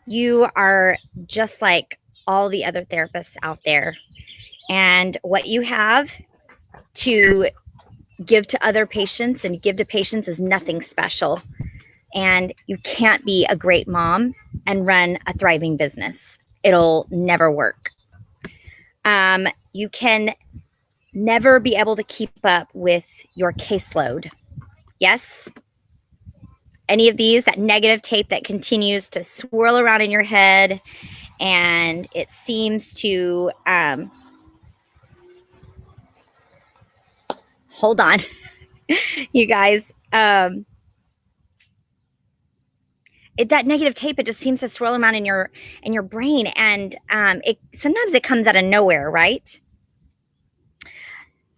You are just like all the other therapists out there. And what you have to give to other patients and give to patients is nothing special. And you can't be a great mom and run a thriving business. It'll never work. You can never be able to keep up with your caseload. Yes? Any of these, that negative tape that continues to swirl around in your head and it seems to hold on, you guys. That negative tape, it just seems to swirl around in your brain, and it sometimes it comes out of nowhere, right?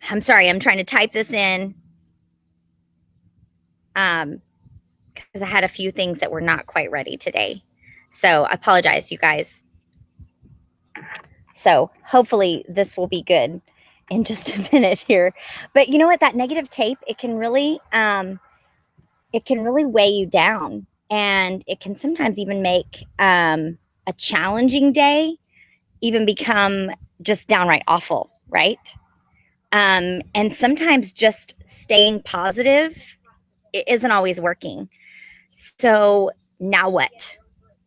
I'm sorry, I'm trying to type this in because I had a few things that were not quite ready today. So I apologize, you guys. So hopefully this will be good in just a minute here. But you know what? That negative tape, it can really weigh you down, and it can sometimes even make a challenging day even become just downright awful, right? And sometimes just staying positive isn't always working. So now what,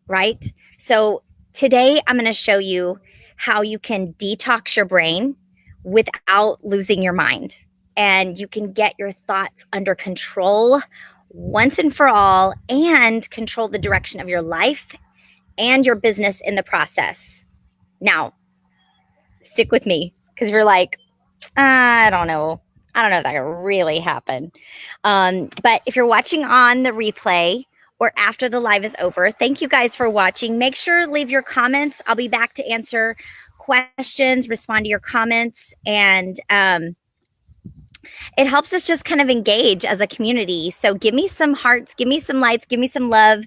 right? So today I'm going to show you how you can detox your brain without losing your mind. And you can get your thoughts under control once and for all and control the direction of your life and your business in the process. Now, stick with me because you're like, I don't know if that can really happen. But if you're watching on the replay or after the live is over, thank you guys for watching. Make sure to leave your comments. I'll be back to answer questions, respond to your comments, and it helps us just kind of engage as a community. So give me some hearts, give me some lights, give me some love.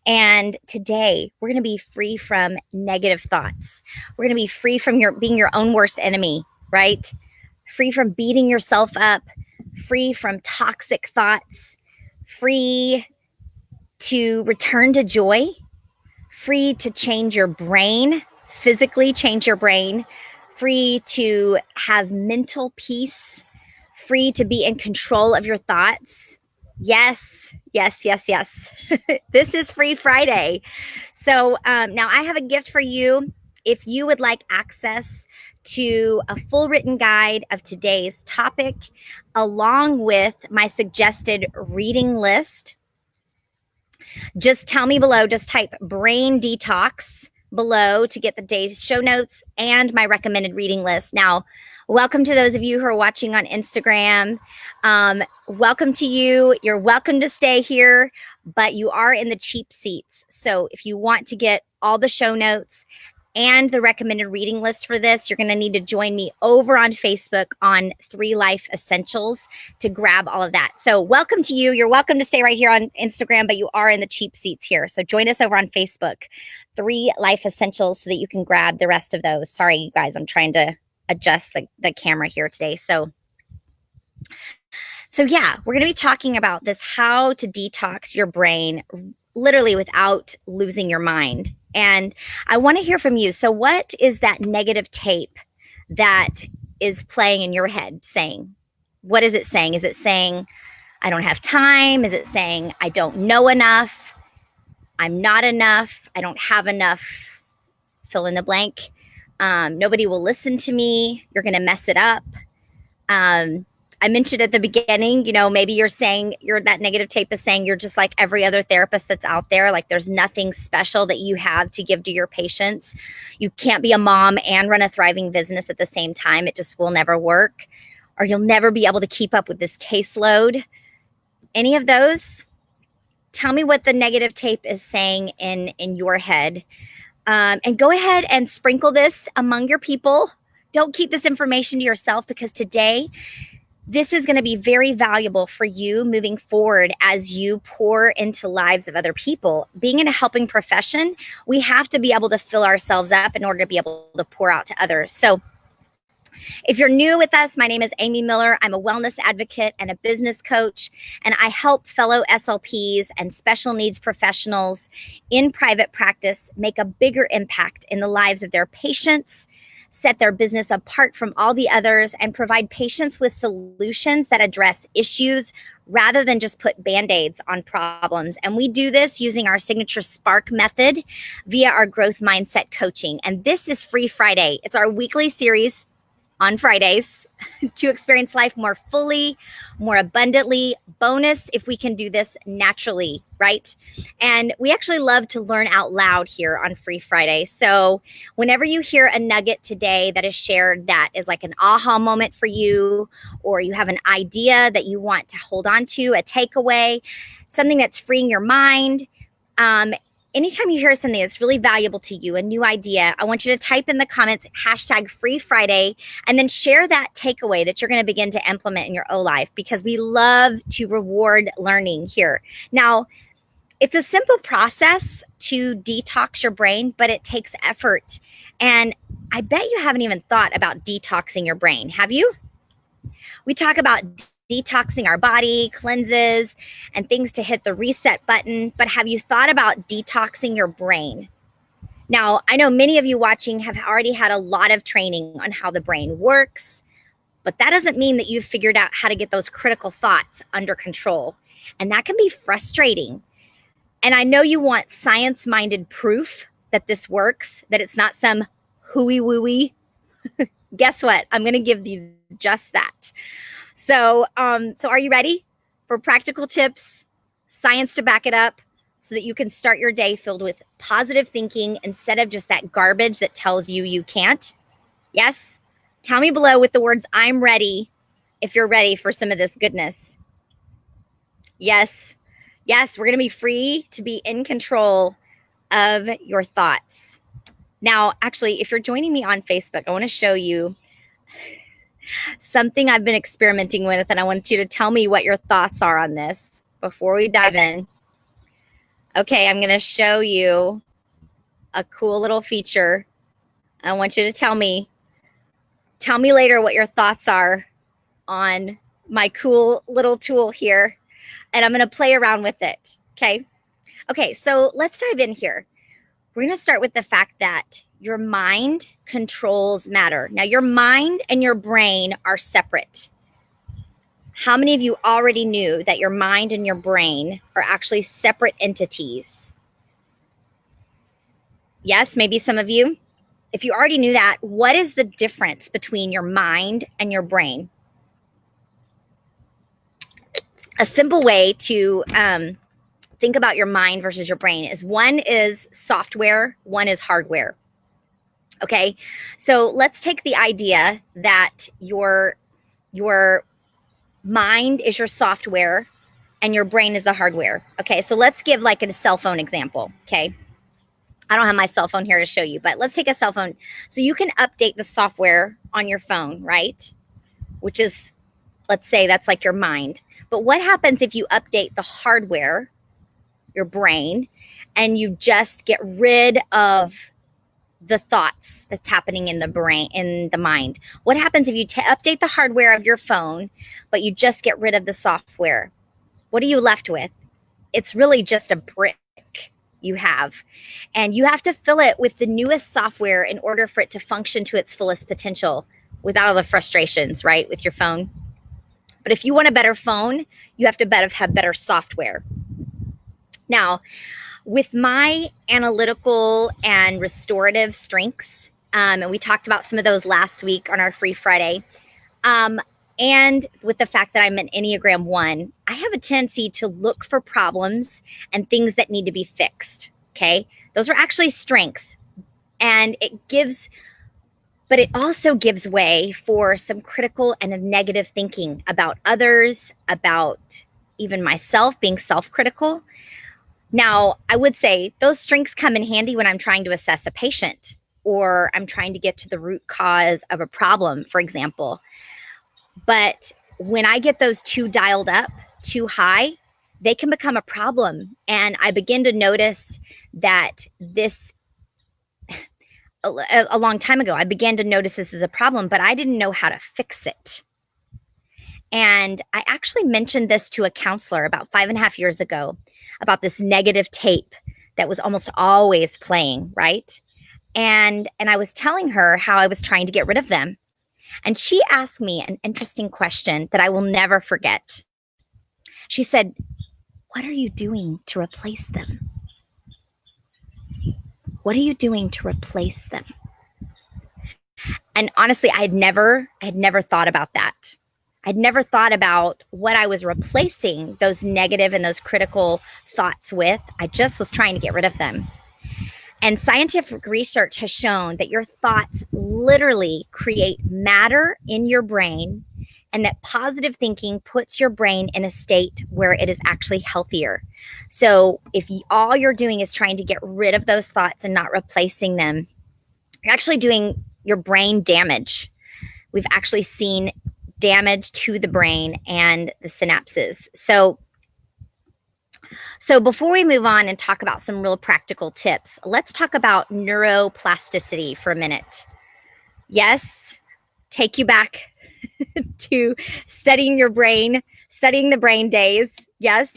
And today we're going to be free from negative thoughts. We're going to be free from being your own worst enemy, right? Free from beating yourself up, free from toxic thoughts, free to return to joy, free to change your brain, physically change your brain, free to have mental peace, free to be in control of your thoughts. Yes, yes, yes, yes. This is Free Friday. So now I have a gift for you. If you would like access to a full written guide of today's topic, along with my suggested reading list, just tell me below, just type Brain Detox below to get the day's show notes and my recommended reading list. Now, welcome to those of you who are watching on Instagram. Welcome to you. You're welcome to stay here, but you are in the cheap seats. So if you want to get all the show notes and the recommended reading list for this, you're going to need to join me over on Facebook on 3 Life Essentials to grab all of that. So welcome to you. You're welcome to stay right here on Instagram, but you are in the cheap seats here. So join us over on Facebook, 3 Life Essentials, so that you can grab the rest of those. Sorry, you guys, I'm trying to adjust the camera here today. So yeah, we're going to be talking about this, how to detox your brain literally without losing your mind. And I want to hear from you. So what is that negative tape that is playing in your head saying? What is it saying? Is it saying, I don't have time? Is it saying, I don't know enough? I'm not enough. I don't have enough. Fill in the blank. Nobody will listen to me. You're going to mess it up. I mentioned at the beginning, you know, maybe you're saying that negative tape is saying you're just like every other therapist that's out there. Like there's nothing special that you have to give to your patients. You can't be a mom and run a thriving business at the same time. It just will never work, or you'll never be able to keep up with this caseload. Any of those? Tell me what the negative tape is saying in your head. And go ahead and sprinkle this among your people. Don't keep this information to yourself, because today, this is going to be very valuable for you moving forward as you pour into lives of other people. Being in a helping profession, we have to be able to fill ourselves up in order to be able to pour out to others. So If you're new with us, my name is Amy Miller. I'm a wellness advocate and a business coach, and I help fellow SLPs and special needs professionals in private practice make a bigger impact in the lives of their patients, set their business apart from all the others, and provide patients with solutions that address issues rather than just put Band-Aids on problems. And we do this using our signature Spark method via our growth mindset coaching. And this is Free Friday. It's our weekly series on Fridays to experience life more fully, more abundantly. Bonus if we can do this naturally, right? And we actually love to learn out loud here on Free Friday. So whenever you hear a nugget today that is shared that is like an aha moment for you, or you have an idea that you want to hold on to, a takeaway, something that's freeing your mind, anytime you hear something that's really valuable to you, a new idea, I want you to type in the comments hashtag Free Friday and then share that takeaway that you're going to begin to implement in your own life, because we love to reward learning here. Now, it's a simple process to detox your brain, but it takes effort. And I bet you haven't even thought about detoxing your brain. Have you? We talk about detoxing our body, cleanses, and things to hit the reset button. But have you thought about detoxing your brain? Now, I know many of you watching have already had a lot of training on how the brain works, but that doesn't mean that you've figured out how to get those critical thoughts under control. And that can be frustrating. And I know you want science-minded proof that this works, that it's not some hooey-wooey. Guess what? I'm going to give you just that. So are you ready for practical tips, science to back it up, so that you can start your day filled with positive thinking instead of just that garbage that tells you you can't? Yes? Tell me below with the words "I'm ready" if you're ready for some of this goodness. Yes. Yes, we're going to be free to be in control of your thoughts. Now, actually, if you're joining me on Facebook, I want to show you something I've been experimenting with, and I want you to tell me what your thoughts are on this before we dive in. Okay, I'm going to show you a cool little feature. I want you to tell me later what your thoughts are on my cool little tool here, and I'm going to play around with it. Okay, so let's dive in here. We're going to start with the fact that your mind controls matter. Now, your mind and your brain are separate. How many of you already knew that your mind and your brain are actually separate entities? Yes, maybe some of you. If you already knew that, what is the difference between your mind and your brain? A simple way to think about your mind versus your brain is one is software, one is hardware. Okay, so let's take the idea that your mind is your software and your brain is the hardware. Okay, so let's give like a cell phone example. Okay, I don't have my cell phone here to show you, but let's take a cell phone. So you can update the software on your phone, right? Which is, let's say that's like your mind. But what happens if you update the hardware, your brain, and you just get rid of the thoughts that's happening in the brain, in the mind? What happens if you update the hardware of your phone, but you just get rid of the software? What are you left with? It's really just a brick you have, and you have to fill it with the newest software in order for it to function to its fullest potential without all the frustrations, right, with your phone. But if you want a better phone, you have to have better software. Now, with my analytical and restorative strengths, and we talked about some of those last week on our Free Friday, and with the fact that I'm an Enneagram 1, I have a tendency to look for problems and things that need to be fixed, okay? Those are actually strengths, and but it also gives way for some critical and negative thinking about others, about even myself, being self-critical. Now, I would say those strengths come in handy when I'm trying to assess a patient, or I'm trying to get to the root cause of a problem, for example. But when I get those two dialed up too high, they can become a problem. And I begin to notice that a long time ago. I began to notice this as a problem, but I didn't know how to fix it. And I actually mentioned this to a counselor about 5.5 years ago about this negative tape that was almost always playing, right? And I was telling her how I was trying to get rid of them. And she asked me an interesting question that I will never forget. She said, "What are you doing to replace them? What are you doing to replace them?" And honestly, I had never thought about that. I'd never thought about what I was replacing those negative and those critical thoughts with. I just was trying to get rid of them. And scientific research has shown that your thoughts literally create matter in your brain, and that positive thinking puts your brain in a state where it is actually healthier. So if all you're doing is trying to get rid of those thoughts and not replacing them, you're actually doing your brain damage. We've actually seen damage to the brain and the synapses. So before we move on and talk about some real practical tips, let's talk about neuroplasticity for a minute. Yes, take you back to studying your brain, studying the brain days. Yes.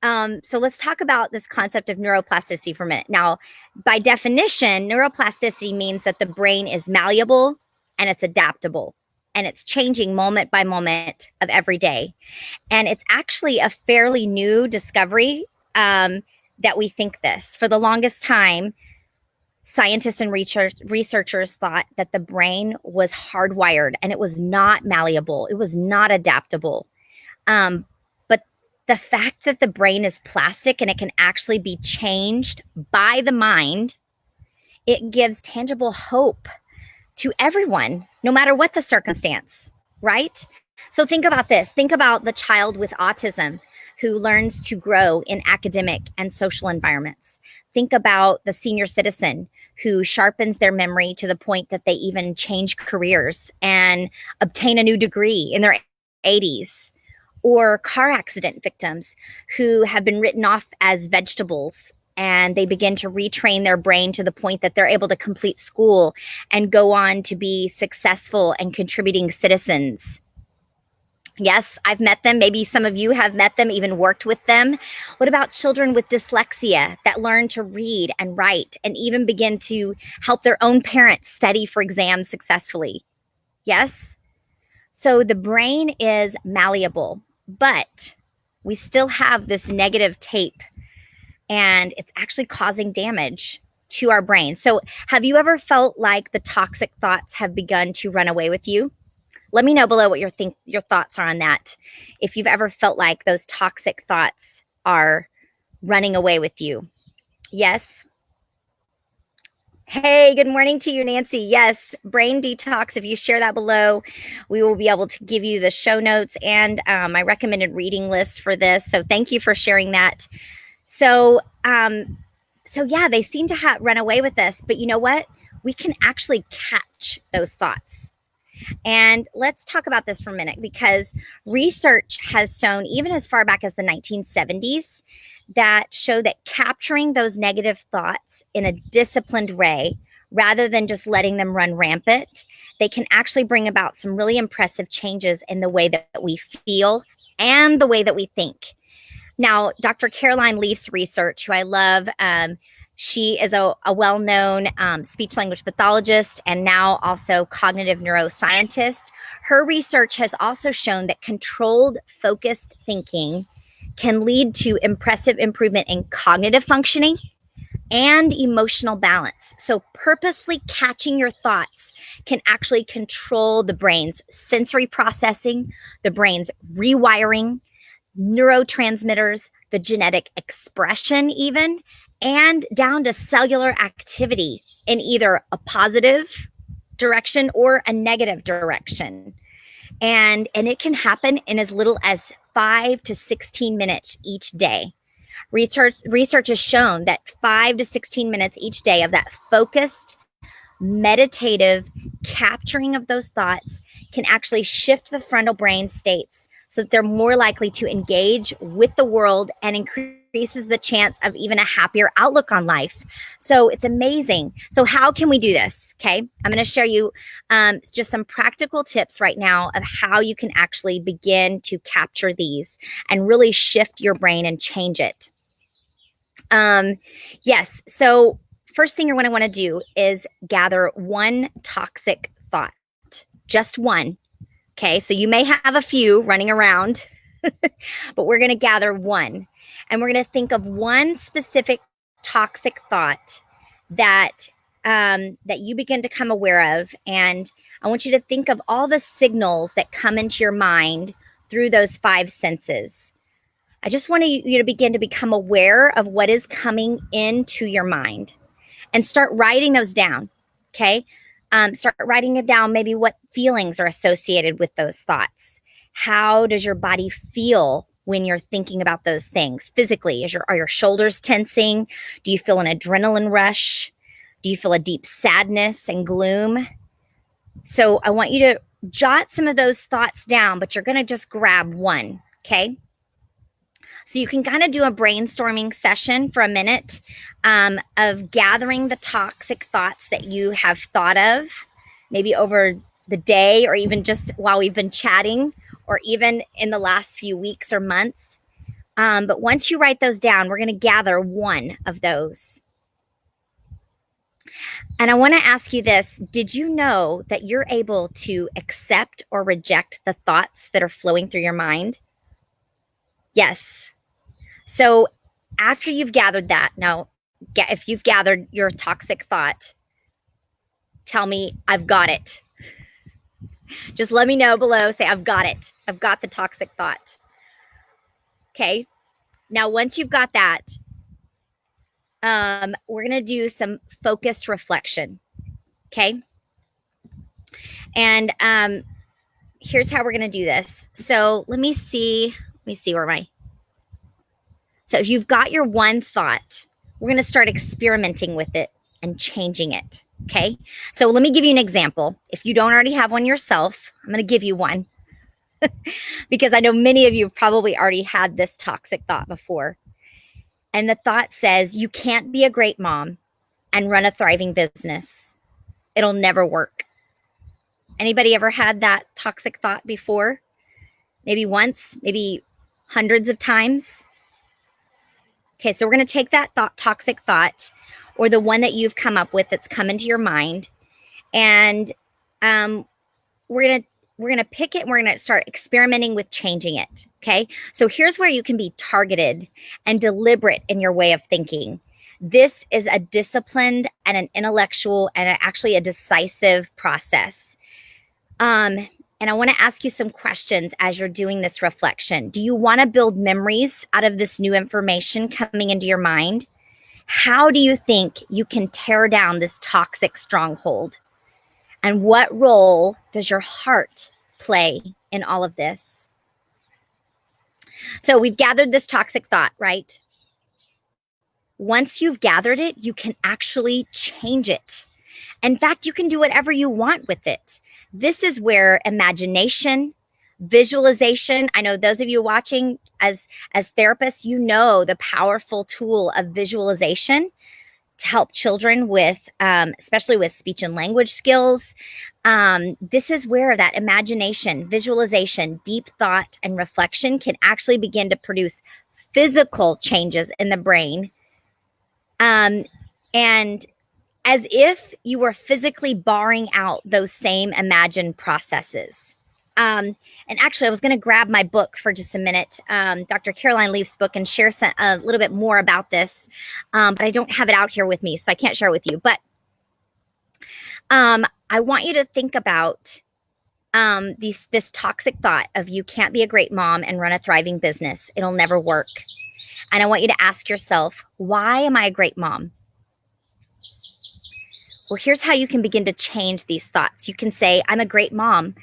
So let's talk about this concept of neuroplasticity for a minute. Now, by definition, neuroplasticity means that the brain is malleable and it's adaptable, and it's changing moment by moment of every day. And it's actually a fairly new discovery that we think this. For the longest time, scientists and researchers thought that the brain was hardwired and it was not malleable. It was not adaptable. But the fact that the brain is plastic and it can actually be changed by the mind, it gives tangible hope to everyone, no matter what the circumstance, right? So think about this. Think about the child with autism who learns to grow in academic and social environments. Think about the senior citizen who sharpens their memory to the point that they even change careers and obtain a new degree in their 80s. Or car accident victims who have been written off as vegetables, and they begin to retrain their brain to the point that they're able to complete school and go on to be successful and contributing citizens. Yes, I've met them. Maybe some of you have met them, even worked with them. What about children with dyslexia that learn to read and write and even begin to help their own parents study for exams successfully? Yes. So the brain is malleable, but we still have this negative tape, and it's actually causing damage to our brain. So have you ever felt like the toxic thoughts have begun to run away with you? Let me know below what your thoughts are on that. If you've ever felt like those toxic thoughts are running away with you. Yes. Hey, good morning to you, Nancy. Yes, Brain Detox. If you share that below, we will be able to give you the show notes and my recommended reading list for this. So thank you for sharing that. So yeah, they seem to run away with us, but you know what? We can actually catch those thoughts. And let's talk about this for a minute, because research has shown, even as far back as the 1970s, that show that capturing those negative thoughts in a disciplined way, rather than just letting them run rampant, they can actually bring about some really impressive changes in the way that we feel and the way that we think. Now, Dr. Caroline Leaf's research, who I love, she is a well-known speech-language pathologist and now also cognitive neuroscientist. Her research has also shown that controlled, focused thinking can lead to impressive improvement in cognitive functioning and emotional balance. So purposely catching your thoughts can actually control the brain's sensory processing, the brain's rewiring, neurotransmitters, the genetic expression even, and down to cellular activity in either a positive direction or a negative direction. And it can happen in as little as 5 to 16 minutes each day. Research has shown that 5 to 16 minutes each day of that focused, meditative capturing of those thoughts can actually shift the frontal brain states so that they're more likely to engage with the world and increase increases the chance of even a happier outlook on life. So it's amazing. So how can we do this? Okay, I'm going to show you just some practical tips right now of how you can actually begin to capture these and really shift your brain and change it. Yes, so first thing you're going to want to do is gather one toxic thought, just one. Okay, so you may have a few running around, but we're going to gather one. And we're going to think of one specific toxic thought that that you begin to come aware of. And I want you to think of all the signals that come into your mind through those 5 senses. I just want you to begin to become aware of what is coming into your mind and start writing those down. Okay, start writing it down. Maybe what feelings are associated with those thoughts. How does your body feel when you're thinking about those things physically? Are your shoulders tensing? Do you feel an adrenaline rush? Do you feel a deep sadness and gloom? So I want you to jot some of those thoughts down, but you're going to just grab one, okay? So you can kind of do a brainstorming session for a minute of gathering the toxic thoughts that you have thought of, maybe over the day or even just while we've been chatting, or even in the last few weeks or months. But once you write those down, we're going to gather one of those. And I want to ask you this. Did you know that you're able to accept or reject the thoughts that are flowing through your mind? Yes. So after you've gathered that, now, if you've gathered your toxic thought, tell me, I've got it. Just let me know below. Say, I've got it. I've got the toxic thought. Okay. Now, once you've got that, we're going to do some focused reflection. Okay. And here's how we're going to do this. So let me see where am I? So if you've got your one thought, we're going to start experimenting with it and changing it. Okay. So let me give you an example. If you don't already have one yourself, I'm going to give you one because I know many of you have probably already had this toxic thought before. And the thought says, you can't be a great mom and run a thriving business. It'll never work. Anybody ever had that toxic thought before? Maybe once, maybe hundreds of times. Okay, so we're going to take that toxic thought, or the one that you've come up with that's come into your mind, and we're gonna pick it and we're gonna start experimenting with changing it. Okay, so here's where you can be targeted and deliberate in your way of thinking. This is a disciplined and an intellectual and actually a decisive process. And I want to ask you some questions as you're doing this reflection. Do you want to build memories out of this new information coming into your mind? How do you think you can tear down this toxic stronghold? And what role does your heart play in all of this? So we've gathered this toxic thought, right? Once you've gathered it, you can actually change it. In fact, you can do whatever you want with it. This is where imagination, visualization, I know those of you watching as therapists, you know the powerful tool of visualization to help children with, especially with speech and language skills. This is where that imagination, visualization, deep thought, and reflection can actually begin to produce physical changes in the brain. And as if you were physically barring out those same imagined processes. And actually, I was going to grab my book for just a minute, Dr. Caroline Leaf's book, and share a little bit more about this. But I don't have it out here with me, so I can't share it with you. But I want you to think about this toxic thought of you can't be a great mom and run a thriving business. It'll never work. And I want you to ask yourself, why am I a great mom? Well, here's how you can begin to change these thoughts. You can say, I'm a great mom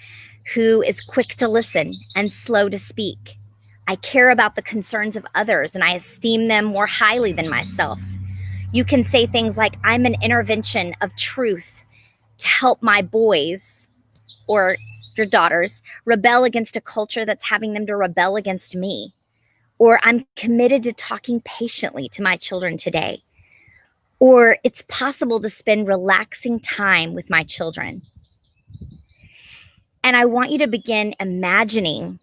who is quick to listen and slow to speak. I care about the concerns of others and I esteem them more highly than myself. You can say things like, I'm an intervention of truth to help my boys or your daughters rebel against a culture that's having them to rebel against me. Or I'm committed to talking patiently to my children today. Or it's possible to spend relaxing time with my children. And I want you to begin imagining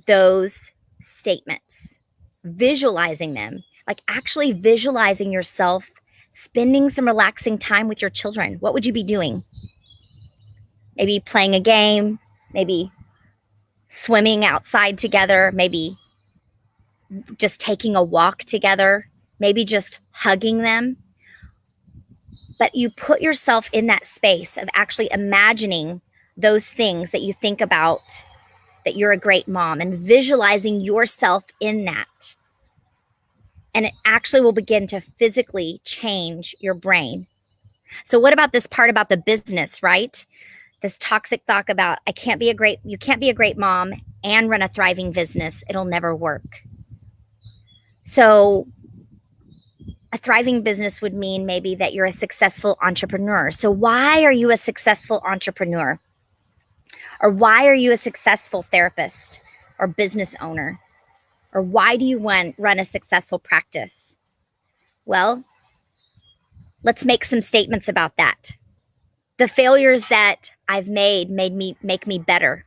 those statements, visualizing them, like actually visualizing yourself spending some relaxing time with your children. What would you be doing? Maybe playing a game, maybe swimming outside together, maybe just taking a walk together, maybe just hugging them. But you put yourself in that space of actually imagining those things that you think about, that you're a great mom, and visualizing yourself in that. And it actually will begin to physically change your brain. So what about this part about the business, right? This toxic thought about you can't be a great mom and run a thriving business. It'll never work. So a thriving business would mean maybe that you're a successful entrepreneur. So why are you a successful entrepreneur? Or why are you a successful therapist or business owner? Or why do you run a successful practice? Well, let's make some statements about that. The failures that I've make me better.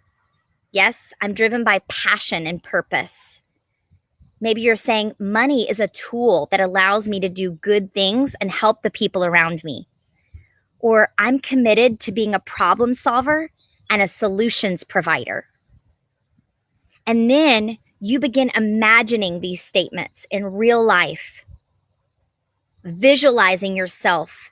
Yes, I'm driven by passion and purpose. Maybe you're saying money is a tool that allows me to do good things and help the people around me. Or I'm committed to being a problem solver and a solutions provider. And then you begin imagining these statements in real life, visualizing yourself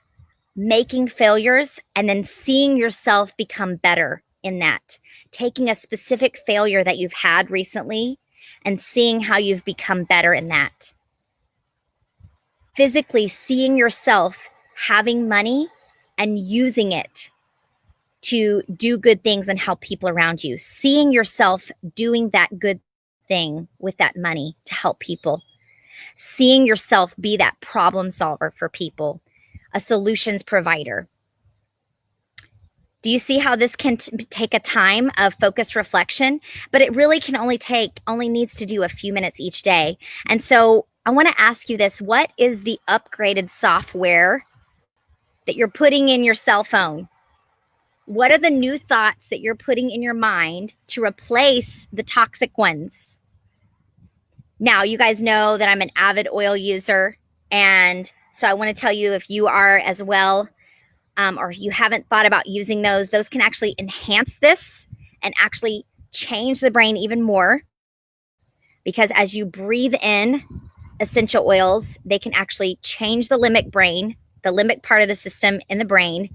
making failures and then seeing yourself become better in that. Taking a specific failure that you've had recently and seeing how you've become better in that. Physically seeing yourself having money and using it to do good things and help people around you. Seeing yourself doing that good thing with that money to help people. Seeing yourself be that problem solver for people, a solutions provider. Do you see how this can take a time of focused reflection? But it really can only needs to do a few minutes each day. And so I want to ask you this. What is the upgraded software that you're putting in your cell phone? What are the new thoughts that you're putting in your mind to replace the toxic ones? Now, you guys know that I'm an avid oil user. And so I want to tell you, if you are as well, or you haven't thought about using those can actually enhance this and actually change the brain even more. Because as you breathe in essential oils, they can actually change the limbic part of the system in the brain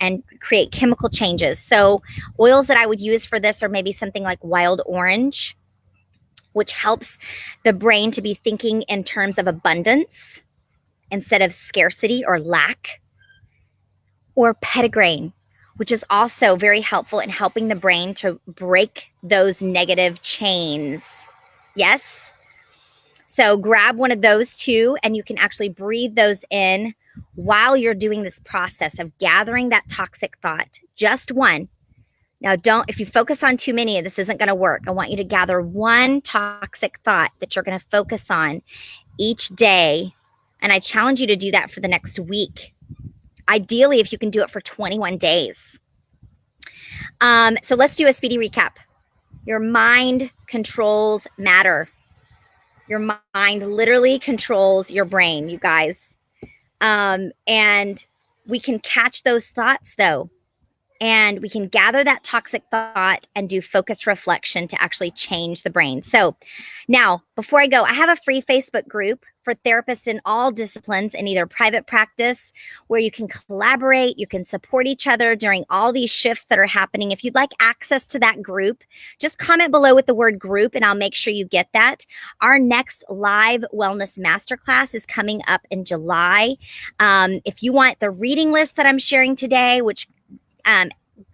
and create chemical changes. So oils that I would use for this are maybe something like wild orange, which helps the brain to be thinking in terms of abundance instead of scarcity or lack. Or petitgrain, which is also very helpful in helping the brain to break those negative chains. Yes? So grab one of those two, and you can actually breathe those in while you're doing this process of gathering that toxic thought. Just one. Now, if you focus on too many, this isn't going to work. I want you to gather one toxic thought that you're going to focus on each day. And I challenge you to do that for the next week. Ideally, if you can do it for 21 days. So let's do a speedy recap. Your mind controls matter. Your mind literally controls your brain, you guys. And we can catch those thoughts, though. And we can gather that toxic thought and do focused reflection to actually change the brain. So now, before I go, I have a free Facebook group for therapists in all disciplines in either private practice, where you can collaborate, you can support each other during all these shifts that are happening. If you'd like access to that group, just comment below with the word group and I'll make sure you get that. Our next live wellness masterclass is coming up in July. If you want the reading list that I'm sharing today, which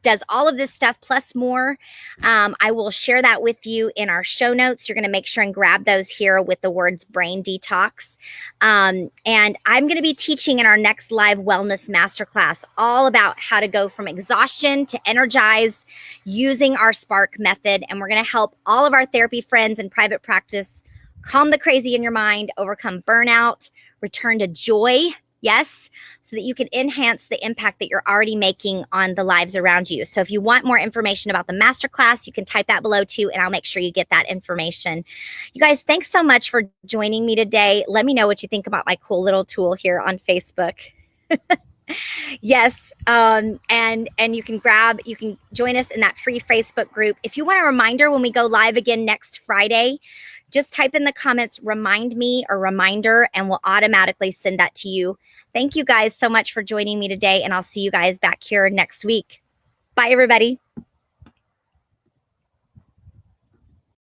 does all of this stuff plus more, I will share that with you in our show notes. You're going to make sure and grab those here with the words brain detox. And I'm going to be teaching in our next live wellness masterclass all about how to go from exhaustion to energized using our Spark method. And we're going to help all of our therapy friends in private practice calm the crazy in your mind, overcome burnout, return to joy. Yes, so that you can enhance the impact that you're already making on the lives around you. So if you want more information about the masterclass, you can type that below too, and I'll make sure you get that information. You guys, thanks so much for joining me today. Let me know what you think about my cool little tool here on Facebook. Yes, and you can join us in that free Facebook group. If you want a reminder when we go live again next Friday, just type in the comments, remind me or reminder, and we'll automatically send that to you. Thank you guys so much for joining me today, and I'll see you guys back here next week. Bye, everybody.